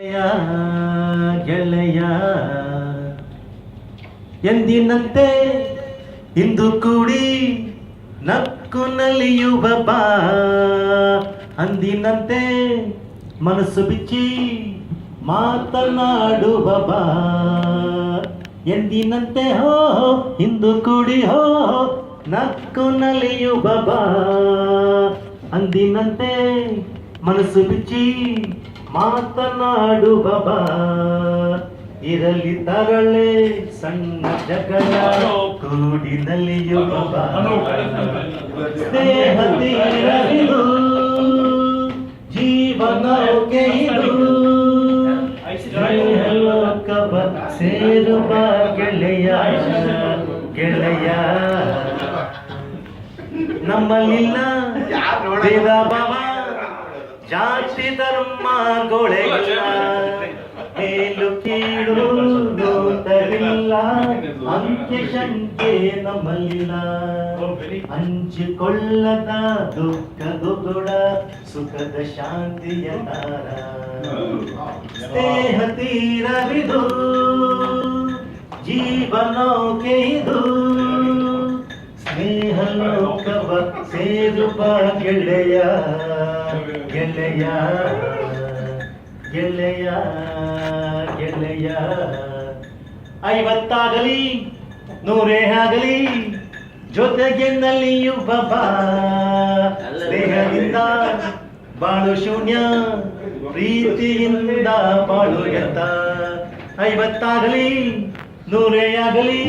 ಗೆಳೆಯ ಗೆಳೆಯ ಎಂದಿನಂತೆ ಇಂದು ಕೂಡಿ ನಕ್ಕು ನಲಿಯುವ ಬಾ, ಅಂದಿನಂತೆ ಮನಸ್ಸು ಬಿಚ್ಚಿ ಮಾತನಾಡುವ ಬಾ. ಎಂದಿನಂತೆ ಹೋ ಇಂದು ಕೂಡಿ ಹೋ ನಕ್ಕು ನಲಿಯುವ ಬಾ, ಅಂದಿನಂತೆ ಮನಸ್ಸು ಬಿಚ್ಚಿ ಮಾತನಾಡುವ ಬಾ. ಇರಲಿ ತರಳೆ ಸಣ್ಣ ಜಗಳ ಕೂಡಿ ನಲಿಯುವ ಬಾ. ಸ್ನೇಹ ತೀರವಿದು ಜೀವನಕ್ಕೆ ಇದು ಲೋಕವ ಸೇರುವ ಗೆಳೆಯ ಗೆಳೆಯ. ನಮ್ಮಲ್ಲಿಲ್ಲ ಭೇದ ಭಾವ ಜಾತಿ ಧರ್ಮ ಗೋಳೆಲ್ಲ, ಮೇಲು ಕೀಳು ನೋಟವಿಲ್ಲ, ಅಂತ್ಯ ಶಂಕೆ ನಮ್ಮಲ್ಲಿಲ್ಲ. ಹಂಚಿಕೊಳ್ಳದ ದುಃಖದ ಗುಣ ಸುಖದ ಶಾಂತಿಯ ತಾರ. ಸ್ನೇಹ ತೀರವಿದು ಜೀವನಕ್ಕೆ ಇದು ಸ್ನೇಹ ಲೋಕವ ಸೇರುವ ಗೆಳೆಯ ಗೆಳೆಯ ಗೆಳೆಯ ಗೆಳೆಯ. 50 100 ಆಗಲಿ ಜೊತೆಗೆ ನಲಿಯುವ ಬಾ. ಸ್ನೇಹದಿಂದ ಬಾಳು ಶೂನ್ಯ, ಪ್ರೀತಿಯಿಂದ ಬಾಳು ಎತ್ತ. 50 100 ಆಗಲಿ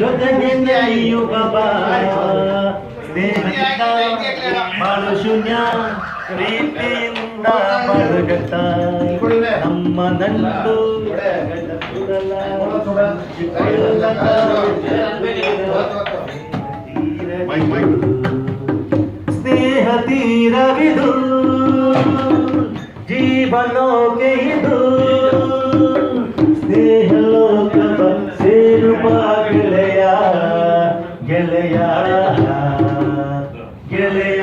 ಜೊತೆಗೆ ನಲಿಯುವ ಬಾ. ಸ್ನೇಹದಿಂದ ಬಾಳು ಶೂನ್ಯ, ಪ್ರೀತಿಯಿಂದ ಬಾಳುಗಟ್ಟ. ನಮ್ಮ ನಂಟು ಸ್ನೇಹ ತೀರವಿದು ಜೀವನಕ್ಕೆ ಇದು ಸ್ನೇಹ ಲೋಕವ ಸೇರುವ ಗೆಳೆಯ. や ಗೆಳೆಯ ಗೆಳೆಯ. や ಗೆಳೆಯ ಗೆಳೆಯ. 50 100 ಆಗಲಿ ಜೊತೆಗೆ ನಲಿಯುವ ಬಾ. ಸ್ನೇಹದಿಂದ ಬಾಳು ಶೂನ್ಯ, ಪ್ರೀತಿಯಿಂದ ಬಾಳುಗಟ್ಟ. ನಮ್ಮ ನಂಟು ಗೆಳೆಯ ಗೆಳೆಯ ಗೆಳೆಯ. ಸ್ನೇಹ ತೀರವಿದು ಜೀವನಕ್ಕೆ ಇದು ಸ್ನೇಹ ಲೋಕವ ಸೇರುವ ಗೆಳೆಯ ಗೆಳೆಯ ಗೆಳೆಯ.